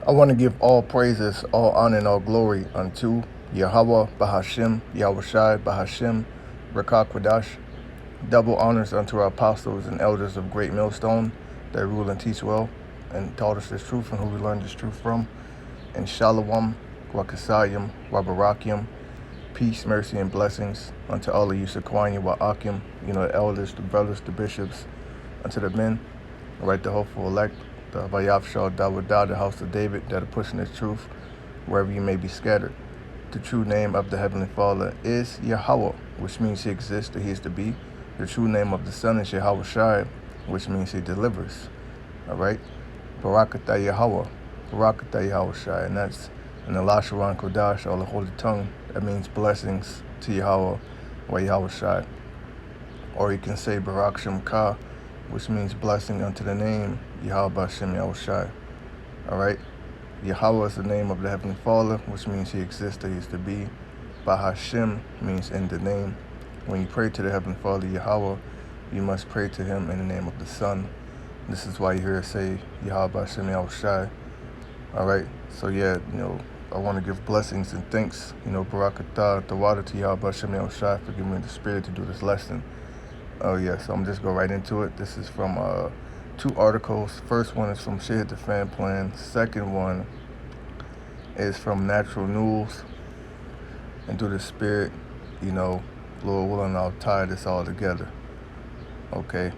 I want to give all praises, all honor, and all glory unto YAHAWAH BAHASHAM, YAHAWASHI BAHASHAM, QADASH. Double honors unto our apostles and elders of Great Millstone that rule and teach well and taught us this truth and who we learned this truth from. And SHALAWAAM, SHAMAIWAN, Barakyam. Peace, mercy, and blessings unto all of you, Barakyam, the elders, the brothers, the bishops, unto the men, right, the hopeful elect, the BAYATH, DAWADA, the house of David, that are pushing this truth wherever you may be scattered. The true name of the Heavenly Father is Yahawah, which means He exists, that He is to be. The true name of the Son is YAHAWASHI, which means He delivers. All right? Barakatah Yahawah, Barakatah YAHAWASHI, and that's in the Lashawan Kodash, or the Holy Tongue. That means blessings to Yahawah, or YAHAWASHI. Or you can say Barakyam Ka, which means blessing unto the name YAHAWAH BAHASHAM YAHAWASHI. All right? Yahawah is the name of the Heavenly Father, which means He exists, that He is to be. Bahasham means in the name. When you pray to the Heavenly Father, Yahawah, you must pray to Him in the name of the Son. This is why you hear it say YAHAWAH BAHASHAM YAHAWASHI. All right? So yeah, I want to give blessings and thanks, Barakatah, DAWADA to YAHAWAH BAHASHAM YAHAWASHI for giving me the spirit to do this lesson. Oh yeah, so I'm just go right into it. This is from 2 articles. First one is from Shahid the Fan Plan. Second one is from Natural News. And through the spirit, Lord willing, I'll tie this all together. Okay.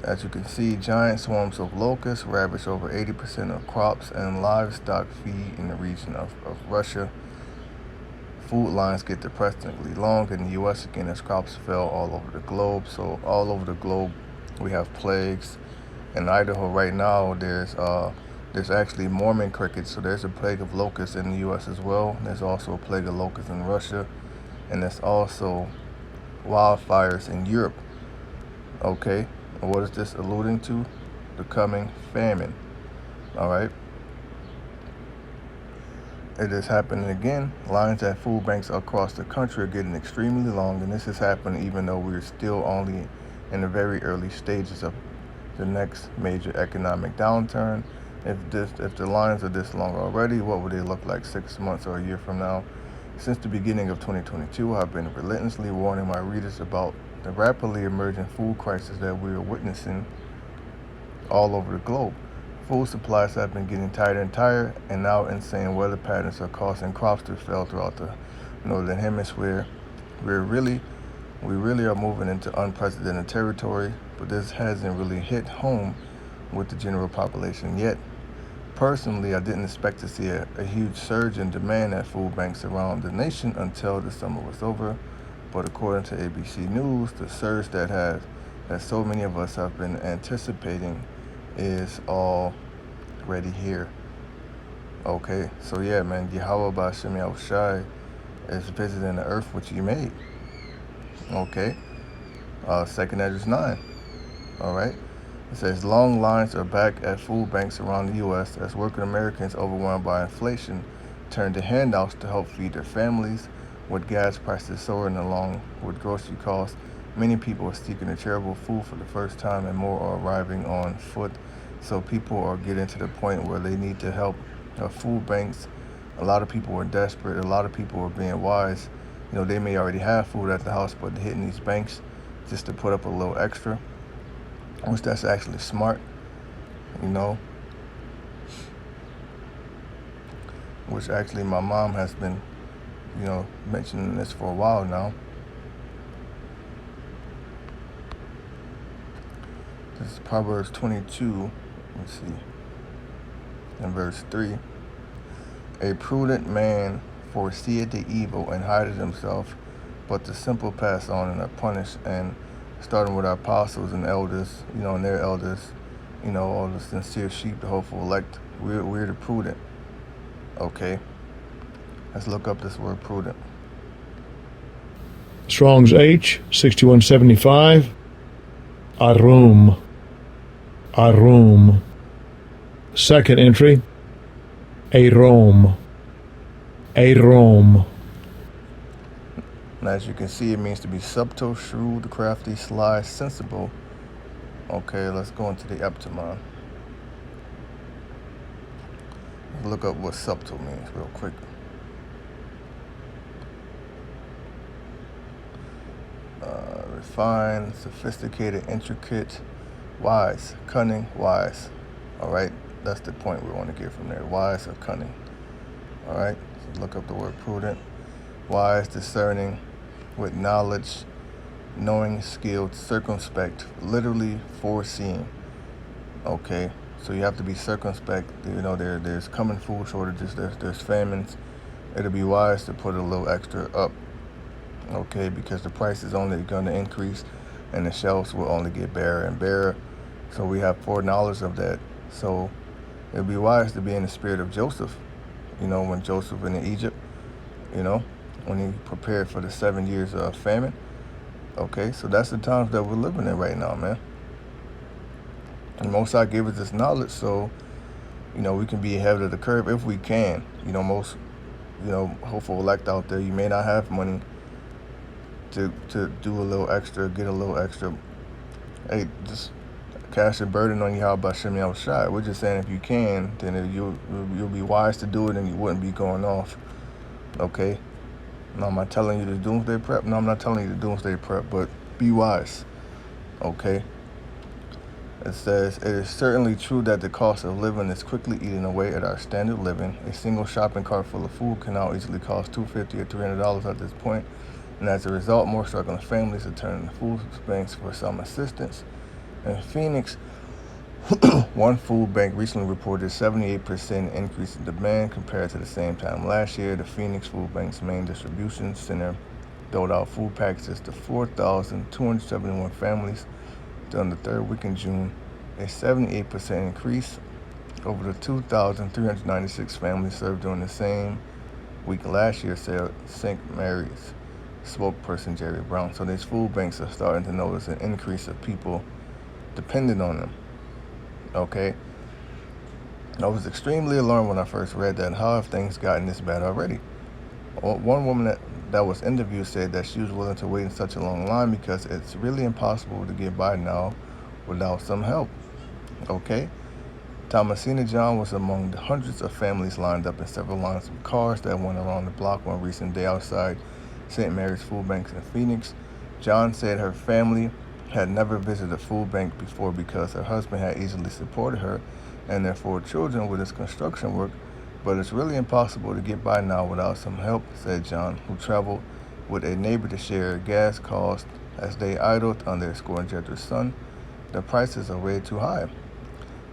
As you can see, giant swarms of locusts ravage over 80% of crops and livestock feed in the region of Russia. Food lines get depressingly long in the U.S. again as crops fail all over the globe. So all over the globe, we have plagues. In Idaho right now, there's actually Mormon crickets, so there's a plague of locusts in the U.S. as well. There's also a plague of locusts in Russia, and there's also wildfires in Europe. Okay, and what is this alluding to? The coming famine. All right. It is happening again. Lines at food banks across the country are getting extremely long, and this is happening even though we're still only in the very early stages of the next major economic downturn. If the lines are this long already, what would they look like 6 months or a year from now? Since the beginning of 2022, I've been relentlessly warning my readers about the rapidly emerging food crisis that we are witnessing all over the globe. Food supplies have been getting tighter and tighter, and now insane weather patterns are causing crops to fail throughout the northern hemisphere. We really are moving into unprecedented territory, but this hasn't really hit home with the general population yet. Personally, I didn't expect to see a huge surge in demand at food banks around the nation until the summer was over. But according to ABC News, the surge that so many of us have been anticipating is already here. Okay, so yeah, man, YAHAWAH BAHASHAM YAHAWASHI is visiting the earth which He made. Okay, 2nd Esdras 9. All right. It says long lines are back at food banks around the U.S. as working Americans overwhelmed by inflation turn to handouts to help feed their families. With gas prices soaring along with grocery costs, many people are seeking a charitable food for the first time, and more are arriving on foot. So people are getting to the point where they need to help food banks. A lot of people are desperate. A lot of people are being wise. They may already have food at the house, but they're hitting these banks just to put up a little extra, which that's actually smart, which actually my mom has been, mentioning this for a while now. This is Proverbs 22, let's see, in verse 3. A prudent man foreseeth the evil and hideth himself, but the simple pass on and are punished. And starting with our apostles and elders, and their elders, all the sincere sheep, the hopeful elect, we're the prudent. Okay, let's look up this word prudent. Strong's H 6175. Arum. Second entry. Arom. And as you can see, it means to be subtle, shrewd, crafty, sly, sensible. Okay, let's go into the Eptimon. look up what subtle means real quick. Refined, sophisticated, intricate, wise, cunning, wise. All right, that's the point we want to get from there. Wise or cunning. All right, so look up the word prudent. Wise, discerning, with knowledge, knowing, skilled, circumspect, literally foreseeing. Okay, so you have to be circumspect. You know, there's coming food shortages, there's famines. It'll be wise to put a little extra up. Okay, because the price is only going to increase and the shelves will only get barer and barer. So we have foreknowledge of that. So it'd be wise to be in the spirit of Joseph. You know, when Joseph in Egypt, you know, when he prepared for the 7 years of famine. Okay, so that's the times that we're living in right now, man. And Most High gave us this knowledge so, you know, we can be ahead of the curve if we can. You know, most, you know, hopeful elect out there, you may not have money to do a little extra, get a little extra. Hey, just cast your burden on YAHAWAH BAHASHAM. We're just saying if you can, then you'll be wise to do it and you wouldn't be going off. Okay? No, I'm not telling you to doomsday prep. No, I'm not telling you to doomsday prep, but be wise. Okay? It says, it is certainly true that the cost of living is quickly eating away at our standard living. A single shopping cart full of food can now easily cost $250 or $300 at this point. And as a result, more struggling families are turning to food banks for some assistance. In Phoenix, one food bank recently reported a 78% increase in demand compared to the same time last year. The Phoenix Food Bank's main distribution center doled out food packages to 4,271 families during the third week in June, a 78% increase over the 2,396 families served during the same week last year, said St. Mary's spokesperson Jerry Brown. So these food banks are starting to notice an increase of people dependent on them. Okay, I was extremely alarmed when I first read that. How have things gotten this bad already? One woman that was interviewed said that she was willing to wait in such a long line because it's really impossible to get by now without some help. Okay, Thomasina John was among the hundreds of families lined up in several lines of cars that went around the block one recent day outside St. Mary's Food Banks in Phoenix. John said her family had never visited a food bank before because her husband had easily supported her and their 4 children with his construction work, but it's really impossible to get by now without some help, said John, who traveled with a neighbor to share gas costs as they idled on their school-injector's son. The prices are way too high.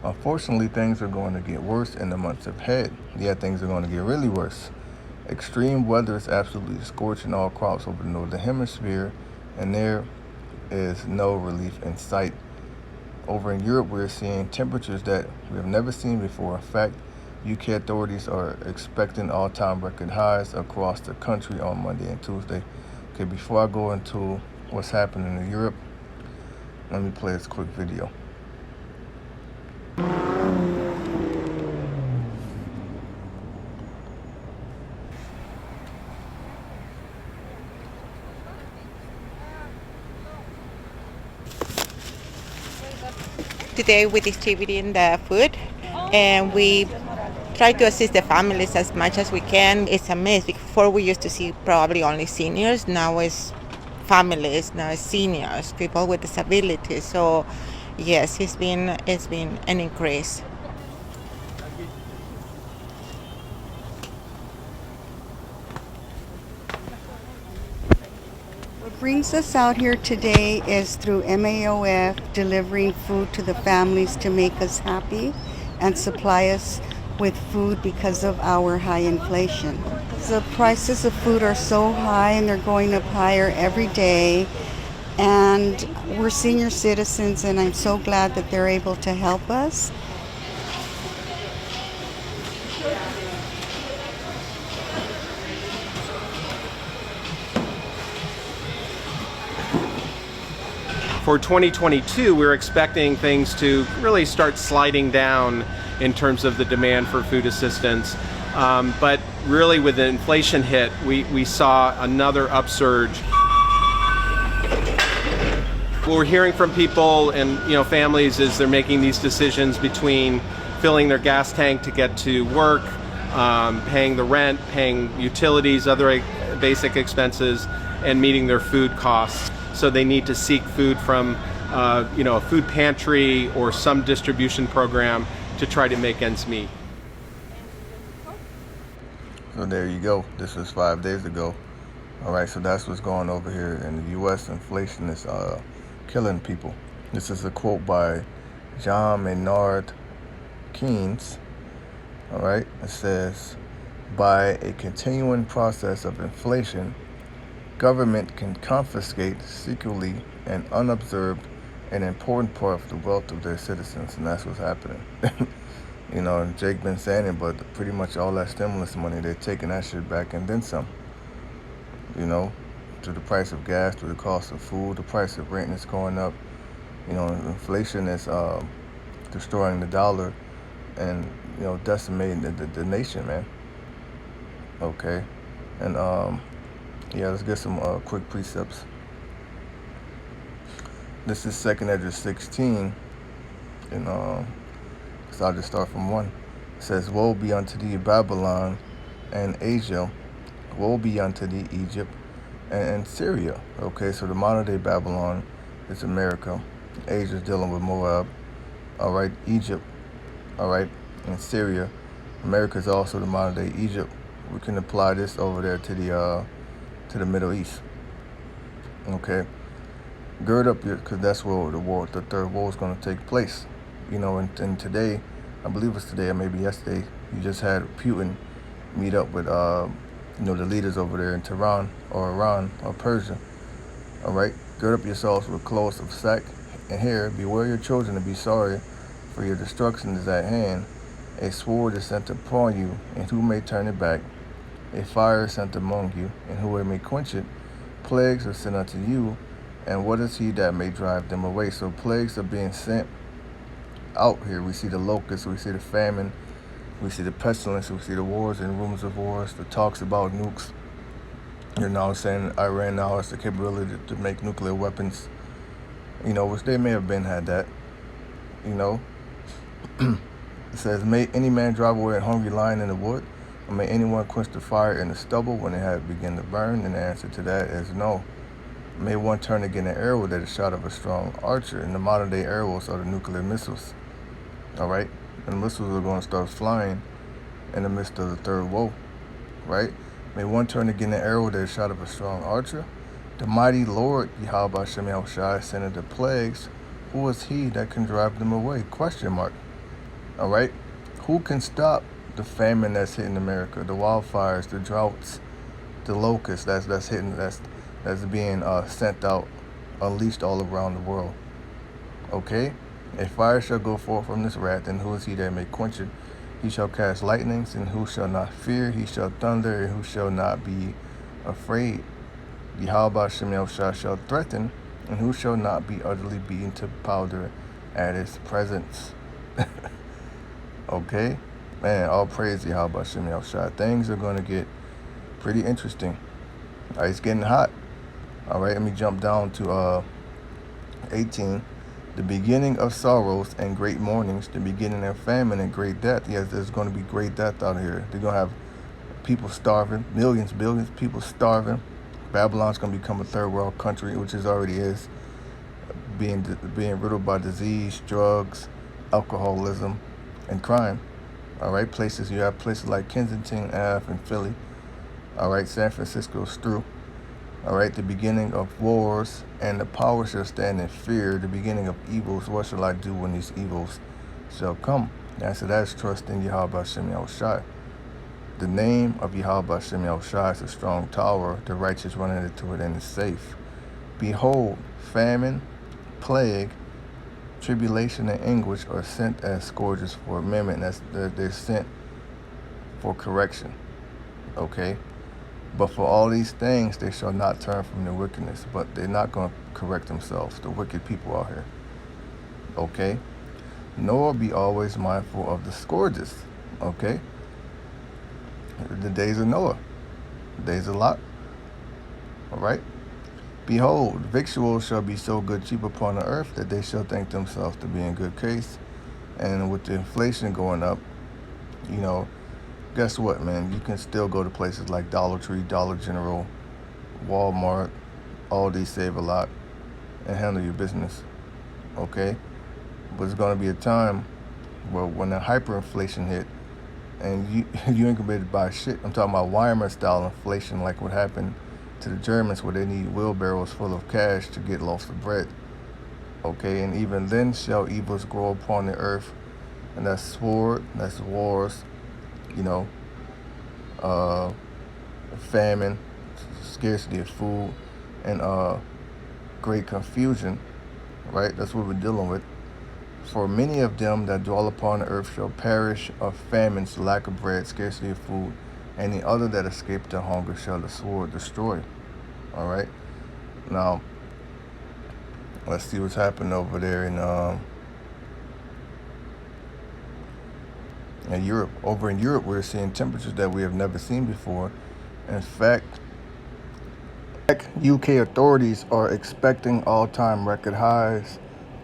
Unfortunately, things are going to get worse in the months ahead. Yeah, things are going to get really worse. Extreme weather is absolutely scorching all crops over the northern hemisphere, and there is no relief in sight. Over in Europe, we're seeing temperatures that we have never seen before. In fact, UK authorities are expecting all-time record highs across the country on Monday and Tuesday. Okay, before I go into what's happening in Europe, let me play this quick video. Today we're distributing the food and we try to assist the families as much as we can. It's a mess. Before we used to see probably only seniors, now it's families, now it's seniors, people with disabilities. So yes, it's been an increase. What brings us out here today is through MAOF delivering food to the families to make us happy and supply us with food because of our high inflation. The prices of food are so high and they're going up higher every day, and we're senior citizens and I'm so glad that they're able to help us. For 2022, we're expecting things to really start sliding down in terms of the demand for food assistance. But really with the inflation hit, we saw another upsurge. What we're hearing from people and families is they're making these decisions between filling their gas tank to get to work, paying the rent, paying utilities, other basic expenses, and meeting their food costs. So they need to seek food from a food pantry or some distribution program to try to make ends meet. So there you go. This was 5 days ago. All right, so that's what's going over here in the U.S. Inflation is killing people. This is a quote by John Maynard Keynes. All right, it says, by a continuing process of inflation, government can confiscate secretly and unobserved an important part of the wealth of their citizens, and that's what's happening. And Jake been saying it, but pretty much all that stimulus money, they're taking that shit back and then some. To the price of gas, to the cost of food, the price of rent is going up. Inflation is destroying the dollar and, decimating the nation, man. Okay. And, let's get some quick precepts. This is 2nd Esdras 16, and so I'll just start from 1. It says, woe be unto thee, Babylon and Asia, woe be unto thee, Egypt and Syria. Okay, so the modern day Babylon is America. Asia is dealing with Moab. All right, Egypt. All right, and Syria. America is also the modern day Egypt. We can apply this over there to the Middle East. Okay, gird up your, because that's where the third war is going to take place. And today, I believe it's today or maybe yesterday, you just had Putin meet up with the leaders over there in Tehran or Iran or Persia. All right, gird up yourselves with clothes of sack and hair. Beware your children to be sorry, for your destruction is at hand. A sword is sent upon you, and who may turn it back? A fire is sent among you, and who may quench it? Plagues are sent unto you, and what is he that may drive them away? So plagues are being sent out here. We see the locusts, we see the famine, we see the pestilence, we see the wars and rumors of wars, the talks about nukes. You're now saying Iran now has the capability to make nuclear weapons, which they may have had that. It says, may any man drive away a hungry lion in the wood, or may anyone quench the fire in the stubble when it had begun to burn? And the answer to that is no. May one turn again an arrow that is shot of a strong archer. And the modern day arrows are the nuclear missiles. All right? And the missiles are going to start flying in the midst of the third woe. Right? May one turn again an arrow that is shot of a strong archer. The mighty Lord, YAHAWAH BAHASHAM, sending the plagues. Who is he that can drive them away? Question mark. All right? Who can stop the famine that's hitting America, the wildfires, the droughts, the locusts that's hitting, that's being sent out, unleashed all around the world? Okay? A fire shall go forth from this wrath, and who is he that may quench it? He shall cast lightnings, and who shall not fear? He shall thunder, and who shall not be afraid? YAHAWAH BAHASHAM shall threaten, and who shall not be utterly beaten to powder at his presence? Okay? Man, all praise YAHAWAH BAHASHAM. Things are going to get pretty interesting. All right, it's getting hot. All right, let me jump down to 18. The beginning of sorrows and great mournings, the beginning of famine and great death. Yes, there's going to be great death out here. They're going to have people starving, millions, billions, people starving. Babylon's going to become a third world country, which it already is, being riddled by disease, drugs, alcoholism, and crime. All right, you have places like Kensington Ave and Philly. All right, San Francisco's through. All right, the beginning of wars, and the power shall stand in fear. The beginning of evils. What shall I do when these evils shall come? The answer to that is trust in YAHAWAH BAHASHAM. The name of YAHAWAH BAHASHAM is a strong tower. The righteous run into it and is safe. Behold, famine, plague, tribulation, and anguish are sent as scourges for amendment. They're sent for correction. Okay? But for all these things, they shall not turn from their wickedness. But they're not going to correct themselves, the wicked people out here. Okay? Nor be always mindful of the scourges. Okay? The days of Noah. The days of Lot. All right? Behold, victuals shall be so good cheap upon the earth that they shall think themselves to be in good case. And with the inflation going up, guess what, man? You can still go to places like Dollar Tree, Dollar General, Walmart, Aldi, Save a Lot, and handle your business, okay? But it's going to be a time where when the hyperinflation hit, and you ain't gonna be able to buy shit. I'm talking about Weimar style inflation, like what happened to the Germans, where they need wheelbarrows full of cash to get loaves of bread. Okay, and even then shall evils grow upon the earth, and that's sword, that's wars, famine, scarcity of food, and great confusion. Right, that's what we're dealing with. For many of them that dwell upon the earth shall perish of famines, lack of bread, scarcity of food. Any other that escape the hunger shall the sword destroy. All right. Now, let's see what's happening over there in Europe. Over in Europe, we're seeing temperatures that we have never seen before. In fact, UK authorities are expecting all-time record highs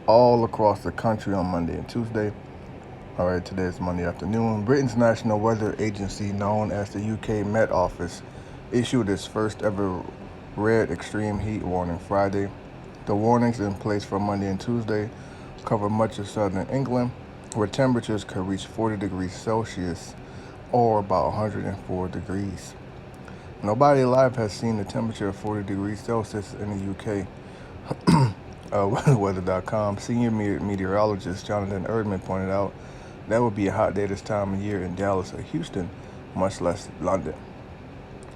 all across the country on Monday and Tuesday. All right, today is Monday afternoon. Britain's National Weather Agency, known as the UK Met Office, issued its first ever red extreme heat warning Friday. The warnings in place for Monday and Tuesday cover much of southern England, where temperatures could reach 40 degrees Celsius or about 104 degrees. Nobody alive has seen the temperature of 40 degrees Celsius in the UK. Weather.com senior meteorologist Jonathan Erdman pointed out that would be a hot day this time of year in Dallas or Houston, much less London.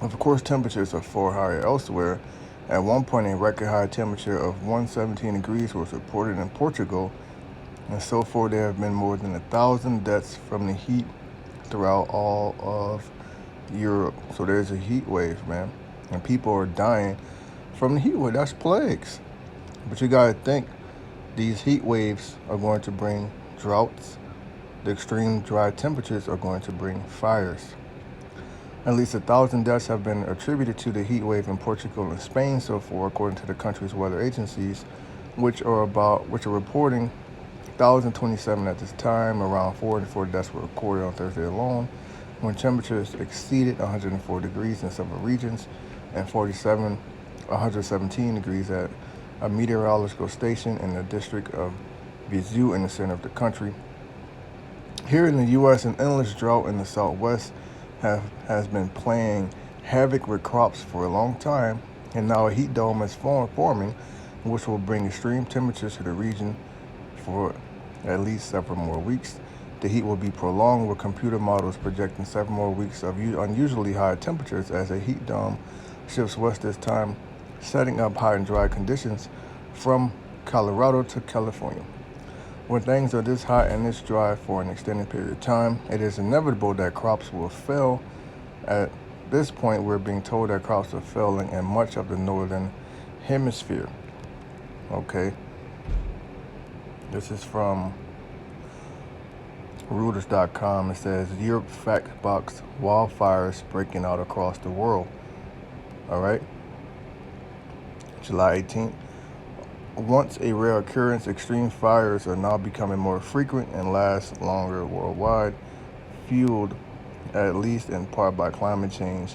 Of course, temperatures are far higher elsewhere. At one point, a record high temperature of 117 degrees was reported in Portugal, and so far there have been more than 1,000 deaths from the heat throughout all of Europe. So there's a heat wave, man, and people are dying from the heat wave. That's plagues. But you gotta think, these heat waves are going to bring droughts. The extreme dry temperatures are going to bring fires. At least 1,000 deaths have been attributed to the heat wave in Portugal and Spain so far, according to the country's weather agencies, which are reporting 1,027 at this time. Around 404 deaths were recorded on Thursday alone, when temperatures exceeded 104 degrees in several regions, and 117 degrees at a meteorological station in the district of Viseu in the center of the country. Here in the U.S., an endless drought in the Southwest has been playing havoc with crops for a long time, and now a heat dome is forming, which will bring extreme temperatures to the region for at least several more weeks. The heat will be prolonged, with computer models projecting several more weeks of unusually high temperatures as a heat dome shifts west this time, setting up hot and dry conditions from Colorado to California. When things are this hot and this dry for an extended period of time, it is inevitable that crops will fail. At this point, we're being told that crops are failing in much of the northern hemisphere. Okay. This is from Reuters.com. It says Europe fact box wildfires breaking out across the world. All right. July 18th. Once a rare occurrence, extreme fires are now becoming more frequent and last longer worldwide, fueled at least in part by climate change,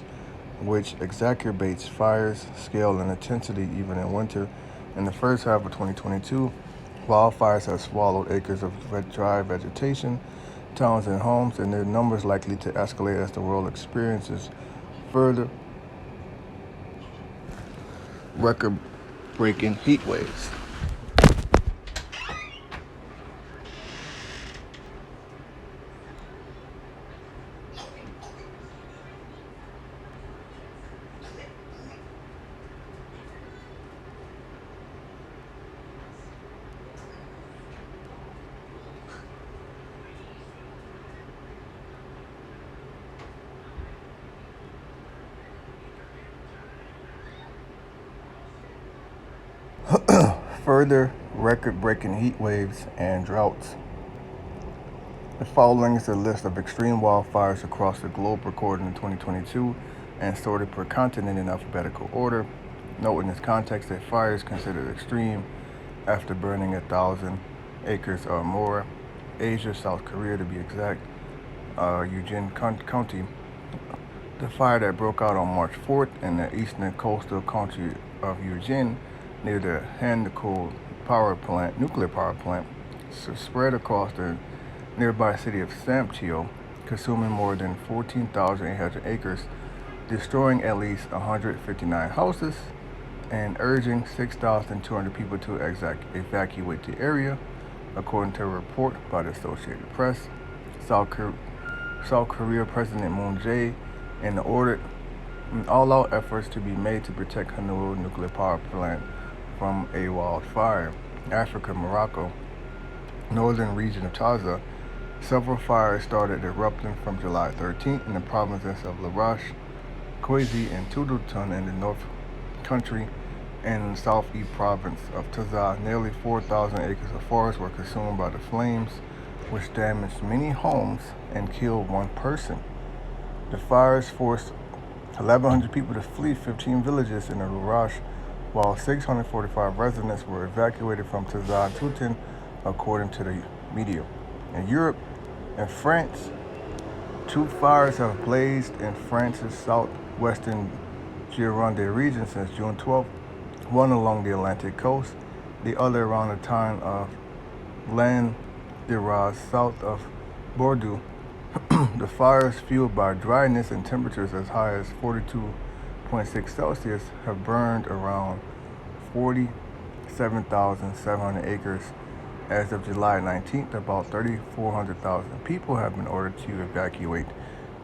which exacerbates fires' scale and intensity even in winter. In the first half of 2022, wildfires have swallowed acres of dry vegetation, towns and homes, and their numbers likely to escalate as the world experiences further record-breaking heat waves. Further record-breaking heat waves and droughts. The following is a list of extreme wildfires across the globe recorded in 2022 and sorted per continent in alphabetical order. Note in this context that fire is considered extreme after burning 1,000 acres or more. Asia, South Korea to be exact, Eugene County. The fire that broke out on March 4th in the eastern coastal county of Eugene near the Hancock nuclear power plant, spread across the nearby city of Samtio, consuming more than 14,800 acres, destroying at least 159 houses, and urging 6,200 people to evacuate the area, according to a report by the Associated Press. South Korea President Moon Jae-in ordered all-out efforts to be made to protect Hanoi nuclear power plant from a wildfire. Africa, Morocco, northern region of Taza, several fires started erupting from July 13th in the provinces of La Roche, Kwezi, and Tudutan in the North Country and southeast province of Taza. Nearly 4,000 acres of forest were consumed by the flames, which damaged many homes and killed one person. The fires forced 1,100 people to flee 15 villages in the Roche, while 645 residents were evacuated from Taza Tutin, according to the media. In Europe and France, 2 fires have blazed in France's southwestern Gironde region since June 12th, one along the Atlantic coast, the other around the town of Landiras, south of Bordeaux. The fires, fueled by dryness and temperatures as high as 42.6 Celsius, have burned around 47,700 acres. As of July 19th, about 3,400,000 people have been ordered to evacuate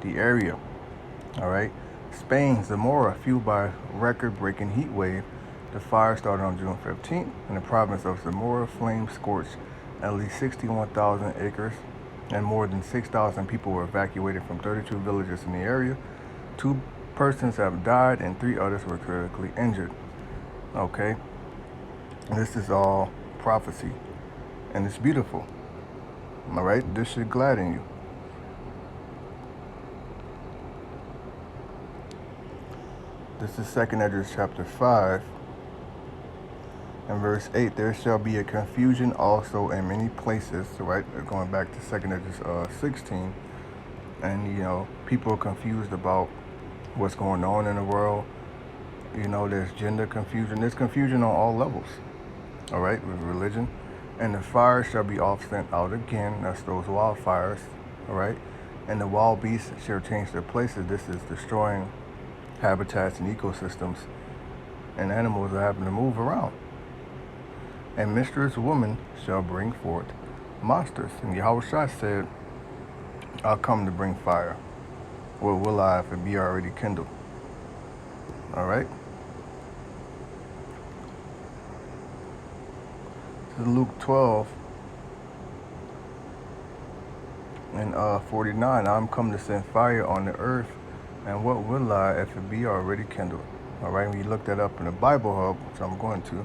the area. All right. Spain, Zamora, fueled by record-breaking heat wave. The fire started on June 15th in the province of Zamora. Flames scorched at least 61,000 acres, and more than 6,000 people were evacuated from 32 villages in the area. 2 persons have died and 3 others were critically injured. Okay, this is all prophecy, and it's beautiful. All right, this should gladden you. This is 2nd Esdras chapter 5 and verse 8. There shall be a confusion also in many places, right? Going back to 2nd Esdras 16. And, people are confused about what's going on in the world. There's gender confusion. There's confusion on all levels, all right, with religion. And the fire shall be off sent out again. That's those wildfires, all right? And the wild beasts shall change their places. This is destroying habitats and ecosystems, and animals are having to move around. And mistress woman shall bring forth monsters. And YAHAWASHI said, I'll come to bring fire. What will I if it be already kindled? All right. This is Luke 12 and 49. I'm come to send fire on the earth, and what will I if it be already kindled? All right, when you look that up in the Bible Hub, which I'm going to.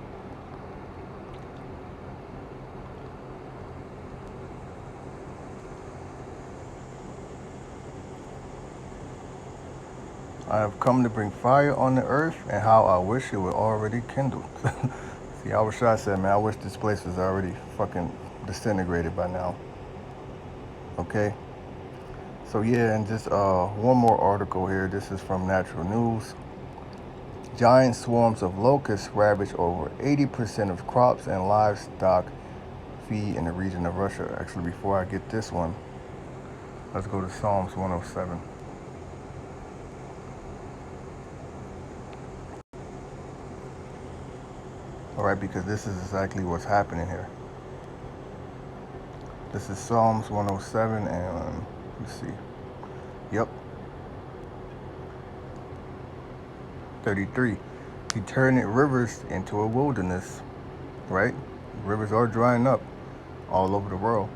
I have come to bring fire on the earth, and how I wish it were already kindled. See, YAHAWASHI said, man, I wish this place was already fucking disintegrated by now. Okay? So yeah, and just one more article here. This is from Natural News. Giant swarms of locusts ravage over 80% of crops and livestock feed in the region of Russia. Actually, before I get this one, let's go to Psalms 107. All right, because this is exactly what's happening here. This is Psalms 107 and let's see. Yep. 33. He turned rivers into a wilderness, right? Rivers are drying up all over the world,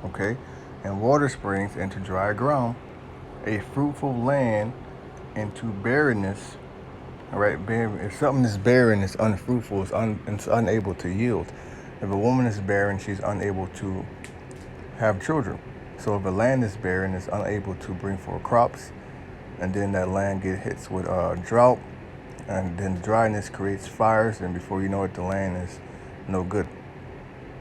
okay? And water springs into dry ground, a fruitful land into barrenness, all right? If something is barren, it's unfruitful, it's unable to yield. If a woman is barren, she's unable to have children. So if a land is barren, it's unable to bring forth crops, and then that land gets hit with drought, and then dryness creates fires, and before you know it, the land is no good.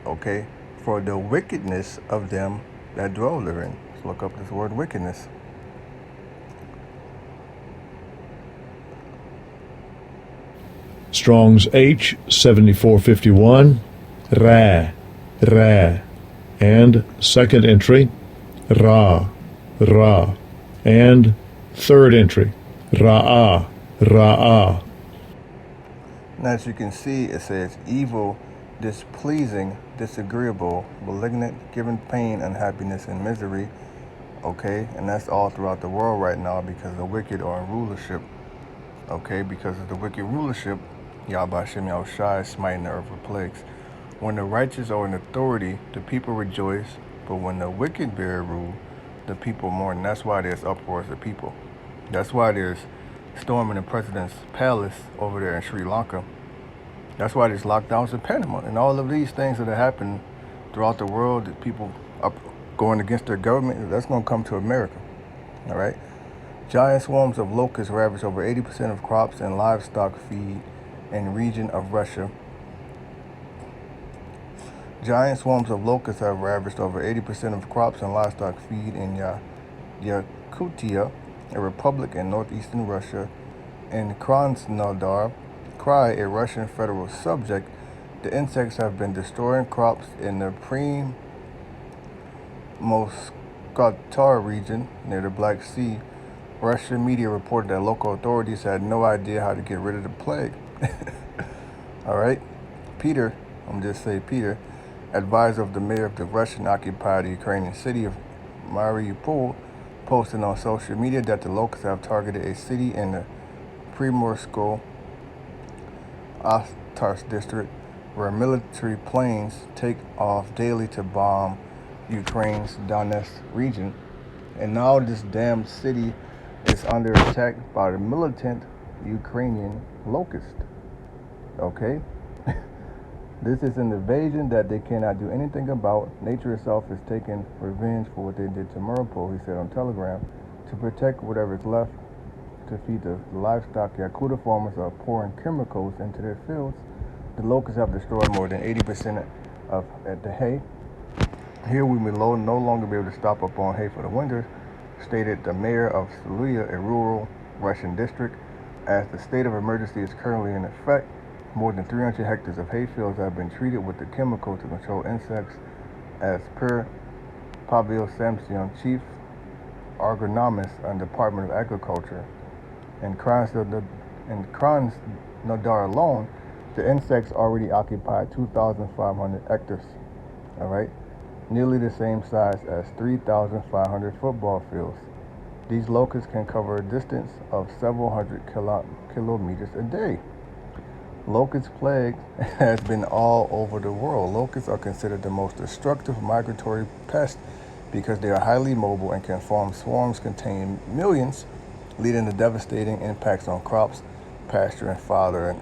Okay? for the wickedness of them that dwell therein. Let's look up this word wickedness. Strong's H 7451, Ra, Ra, and second entry, Ra, Ra, and third entry, Ra'ah, Ra'ah. And as you can see, it says evil, displeasing, disagreeable, malignant, giving pain, unhappiness, and misery. Okay, and that's all throughout the world right now because the wicked are in rulership. Okay, because of the wicked rulership, YAHAWAH BAHASHAM is smiting the earth with plagues. When the righteous are in authority, the people rejoice, but when the wicked bear rule, the people mourn. And that's why there's uproars of people. That's why there's storming the president's palace over there in Sri Lanka. That's why there's lockdowns in Panama. And all of these things that are happening throughout the world, that people are going against their government, that's going to come to America. All right? Giant swarms of locusts ravage over 80% of crops and livestock feed in the region of Russia. Giant swarms of locusts have ravaged over 80% of crops and livestock feed in Yakutia, a republic in northeastern Russia. In Krasnodar Krai, a Russian federal subject, the insects have been destroying crops in the Primorskatar region near the Black Sea. Russian media reported that local authorities had no idea how to get rid of the plague. All right. Peter, I'm just saying Peter, advisor of the mayor of the Russian-occupied Ukrainian city of Mariupol, posted on social media that the locusts have targeted a city in the Primorsko Ostrov district where military planes take off daily to bomb Ukraine's Donetsk region. And now this damn city is under attack by the militant Ukrainian locust. Okay? This is an invasion that they cannot do anything about. Nature itself is taking revenge for what they did to Mariupol, he said on Telegram. To protect whatever is left to feed the livestock, Yakutia farmers are pouring chemicals into their fields. The locusts have destroyed more than 80% of the hay. Here we will no longer be able to stop up on hay for the winter, stated the mayor of SHALAWAAM, a rural Russian district. As the state of emergency is currently in effect, more than 300 hectares of hay fields have been treated with the chemical to control insects, as per Pavel Samson, chief agronomist in the Department of Agriculture. In Krasnodar alone, the insects already occupy 2,500 hectares. All right, nearly the same size as 3,500 football fields. These locusts can cover a distance of several hundred kilometers a day. Locust plague has been all over the world. Locusts are considered the most destructive migratory pest because they are highly mobile and can form swarms containing millions, leading to devastating impacts on crops, pasture, and fodder.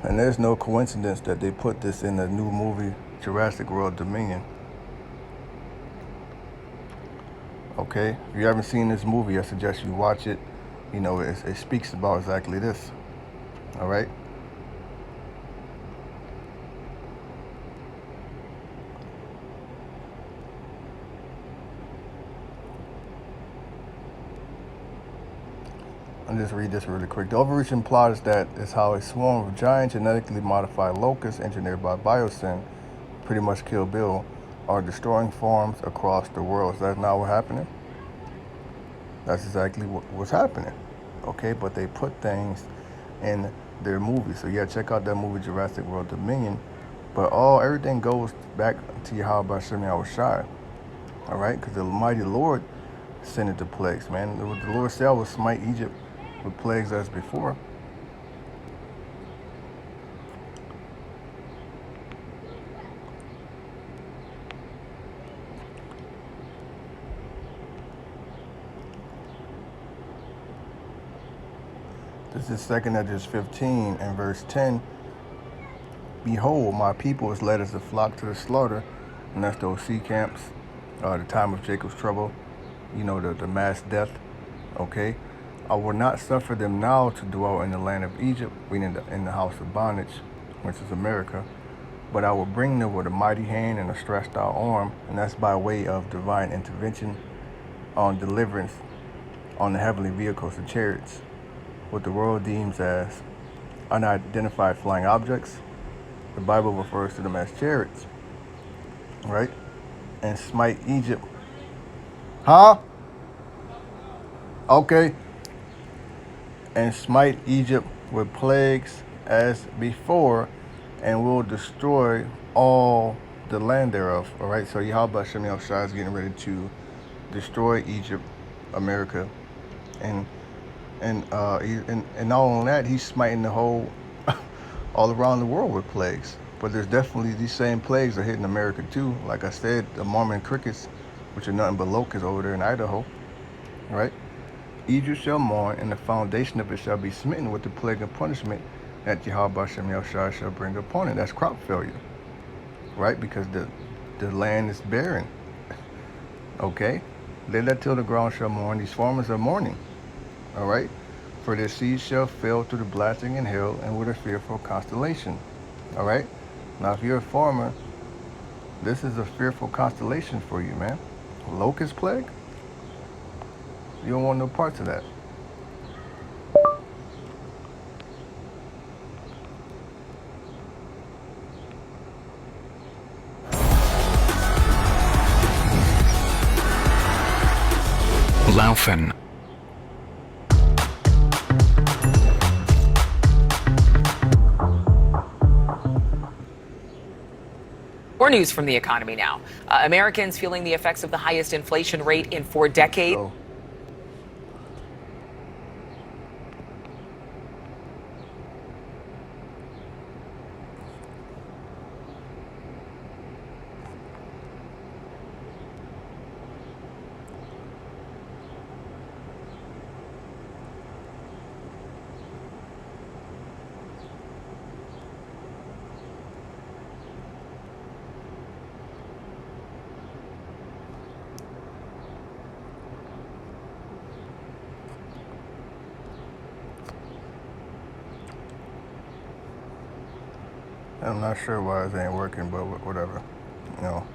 And there's no coincidence that they put this in the new movie Jurassic World Dominion. Okay, if you haven't seen this movie, I suggest you watch it. You know, it speaks about exactly this. All right. I'll just read this really quick. The overreaching plot is that is how a swarm of giant genetically modified locusts engineered by Biosyn, pretty much Kill Bill, are destroying farms across the world. Is that not what's happening? That's exactly what's happening. Okay, but they put things in their movies. So yeah, check out that movie Jurassic World Dominion. But everything goes back to YAHAWAH BAHASHAM. All right, because the mighty Lord sent it to plagues, man. The Lord said I will smite Egypt with plagues as before. This is 2 Esdras 15 and verse 10. Behold, my people is led as a flock to the slaughter. And that's those sea camps, the time of Jacob's trouble, you know, the mass death. Okay, I will not suffer them now to dwell in the land of Egypt, meaning in the house of bondage, which is America. but I will bring them with a mighty hand and a stretched out arm, and that's by way of divine intervention on deliverance on the heavenly vehicles and chariots, what the world deems as unidentified flying objects. The Bible refers to them as chariots, right? And smite Egypt. Huh? Okay. And smite Egypt with plagues as before, and will destroy all the land thereof. All right, so Yahawah Bahashaam is getting ready to destroy Egypt, America, and not only that, he's smiting the whole all around the world with plagues. But there's definitely these same plagues are hitting America too. Like I said, the Mormon crickets, which are nothing but locusts over there in Idaho, right? Egypt shall mourn, and the foundation of it shall be smitten with the plague and punishment that Yahawah Bahashaam shall bring upon it. That's crop failure, right? Because the land is barren. Okay? They that till the ground shall mourn. These farmers are mourning. All right? For their seed shall fail through the blasting and hail and with a fearful constellation. All right? Now, if you're a farmer, this is a fearful constellation for you, man. Locust plague? You don't want no parts of that. Laufen. More news from the economy now. Americans feeling the effects of the highest inflation rate in 4 decades. So, I'm not sure why it ain't working, but whatever. You know,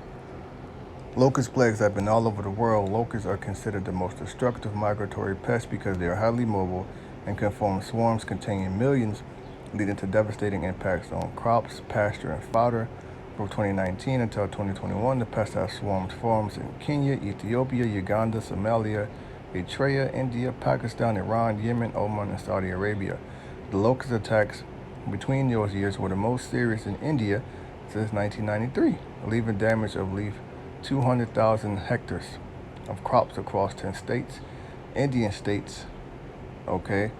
locust plagues have been all over the world. Locusts are considered the most destructive migratory pests because they are highly mobile and can form swarms containing millions, leading to devastating impacts on crops, pasture, and fodder. From 2019 until 2021, the pest has swarmed farms in Kenya, Ethiopia, Uganda, Somalia, Eritrea, India, Pakistan, Iran, Yemen, Oman, and Saudi Arabia. The locust attacks between those years were the most serious in India since 1993, leaving damage of 200,000 hectares of crops across 10 states, Indian states. Okay,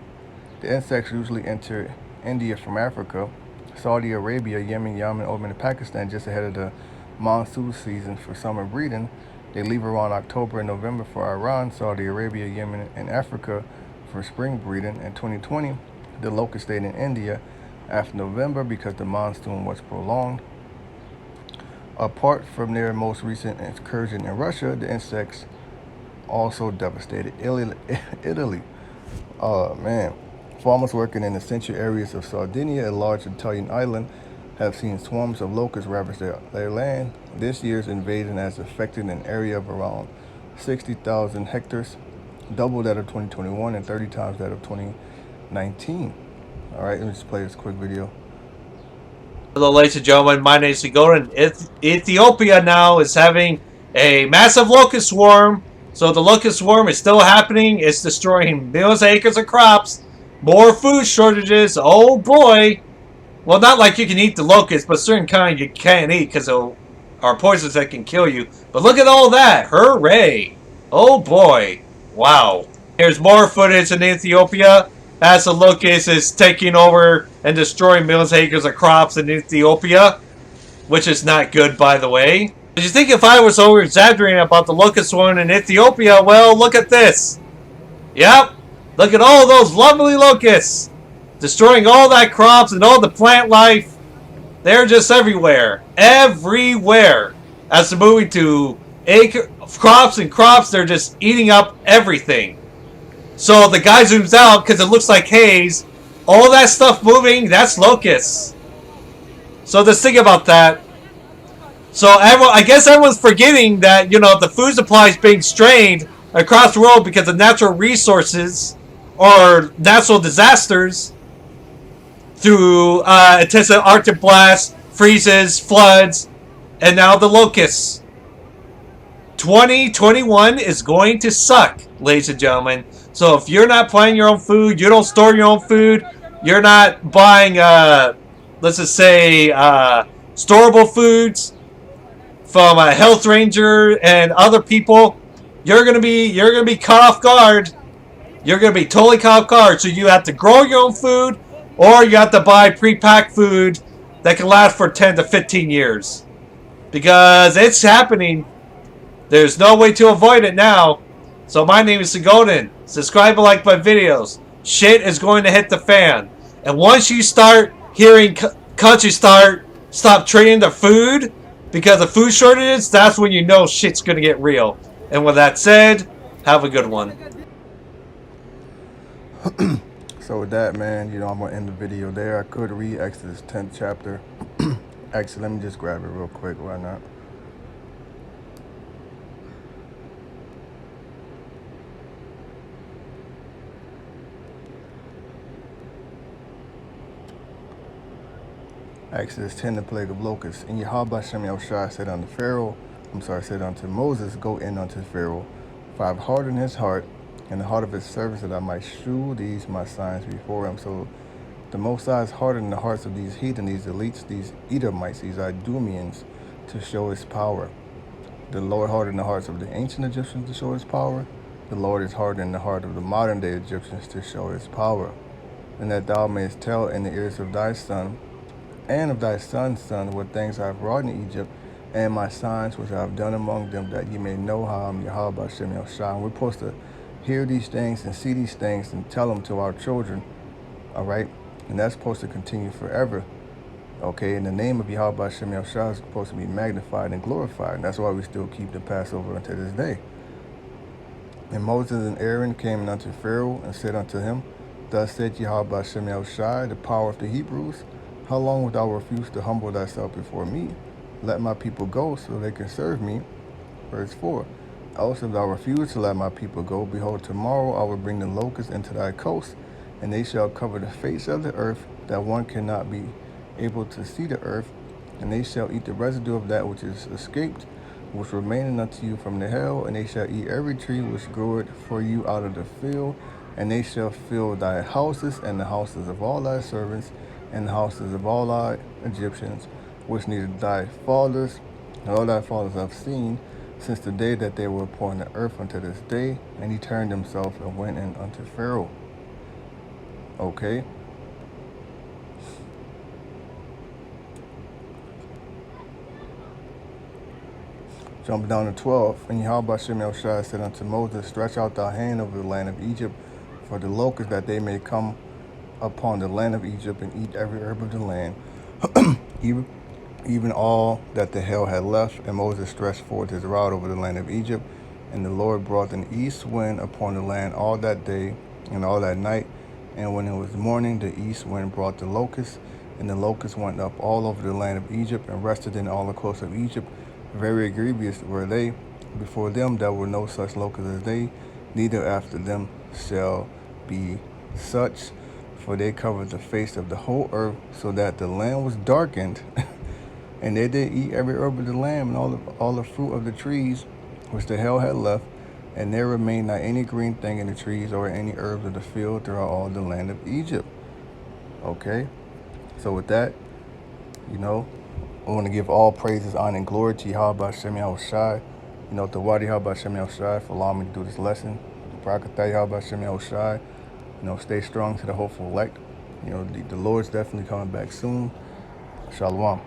the insects usually enter India from Africa, Saudi Arabia, Yemen, Oman, and Pakistan just ahead of the monsoon season for summer breeding. They leave around October and November for Iran, Saudi Arabia, Yemen, and Africa for spring breeding. In 2020, the locust stayed in India after November because the monsoon was prolonged. Apart from their most recent incursion in Russia, the insects also devastated Italy. Oh man. Farmers working in the central areas of Sardinia, a large Italian island, have seen swarms of locusts ravage their land. This year's invasion has affected an area of around 60,000 hectares, double that of 2021 and 30 times that of 2019. All right, let me just play this quick video. Hello, ladies and gentlemen. My name is Zigoran. Ethiopia now is having a massive locust swarm. So the locust swarm is still happening. It's destroying millions of acres of crops. More food shortages. Oh boy. Well, not like you can eat the locust, but certain kind you can't eat because are poisons that can kill you. But look at all that. Hooray. Oh boy. Wow. Here's more footage in Ethiopia as the locust is taking over and destroying millions of acres of crops in Ethiopia, which is not good, by the way. Did you think if I was over-exaggerating about the locust swarm in Ethiopia? Well, look at this. Yep. Look at all those lovely locusts destroying all that crops and all the plant life. They're just everywhere. Everywhere. As they're moving to crops and crops, they're just eating up everything. So the guy zooms out because it looks like haze. All that stuff moving, that's locusts. So just think about that. So I guess everyone's forgetting that, you know, the food supply is being strained across the world because of natural resources or natural disasters through intensive Arctic blasts, freezes, floods, and now the locusts. 2021 is going to suck, ladies and gentlemen. So if you're not planting your own food, you don't store your own food, you're not buying, let's just say, storable foods from a health ranger and other people, you're gonna be caught off guard. You're gonna be totally caught off guard. So you have to grow your own food, or you have to buy pre-packed food that can last for 10 to 15 years, because it's happening. There's no way to avoid it now. So my name is Golden. Subscribe and like my videos. Shit is going to hit the fan, and once you start hearing countries stop trading the food because of food shortages, that's when you know shit's gonna get real. And with that said, have a good one. So with that, man, you know, I'm gonna end the video there. I could read Exodus 10th chapter. Actually, let me just grab it real quick. Why not? Exodus 10, the plague of locusts. And Yahawah Bahashaam said unto Moses, go in unto Pharaoh, for I have hardened his heart and the heart of his servants, that I might shew these my signs before him. So the Most High has hardened the hearts of these heathen, these elites, these Edomites, these Idumeans, to show his power. The Lord hardened the hearts of the ancient Egyptians to show his power. The Lord is hardening the heart of the modern day Egyptians to show his power. And that thou mayest tell in the ears of thy son and of thy son's son what things I have wrought in Egypt, and my signs which I have done among them, that ye may know how I am Yahawah Bahashaam. We're supposed to hear these things and see these things and tell them to our children, all right? And that's supposed to continue forever, okay? And the name of Yahawah Bahashaam is supposed to be magnified and glorified, and that's why we still keep the Passover unto this day. And Moses and Aaron came unto Pharaoh and said unto him, thus said Yahawah Bahashaam, the power of the Hebrews, how long wilt thou refuse to humble thyself before me? Let my people go, so they can serve me. Verse 4. Also, if thou refuse to let my people go, behold, tomorrow I will bring the locusts into thy coast, and they shall cover the face of the earth, that one cannot be able to see the earth, and they shall eat the residue of that which is escaped, which remaineth unto you from the hail, and they shall eat every tree which groweth for you out of the field, and they shall fill thy houses, and the houses of all thy servants, and the houses of all thy Egyptians, which neither thy fathers nor all thy fathers have seen, since the day that they were upon the earth unto this day. And he turned himself and went in unto Pharaoh. Okay. Jumping down to 12. And Yahawah Bahashaam said unto Moses, stretch out thy hand over the land of Egypt, for the locusts, that they may come upon the land of Egypt and eat every herb of the land, even all that the hail had left. And Moses stretched forth his rod over the land of Egypt, and the Lord brought an east wind upon the land all that day and all that night. And when it was morning, the east wind brought the locusts, and the locusts went up all over the land of Egypt, and rested in all the coasts of Egypt. Very grievous were they. Before them there were no such locusts as they, neither after them shall be such. For they covered the face of the whole earth, so that the land was darkened. And they did eat every herb of the land, and all the fruit of the trees which the hail had left. And there remained not any green thing in the trees, or any herbs of the field throughout all the land of Egypt. Okay? So with that, you know, I want to give all praises, honor, and glory to Yahawah Bahashaam. You know, DAWADA Yahawah Bahashaam for allowing me to do this lesson. Barakyam Yahawah Bahashaam. You know, stay strong to the hopeful elect. You know, the Lord's definitely coming back soon. SHALAWAAM.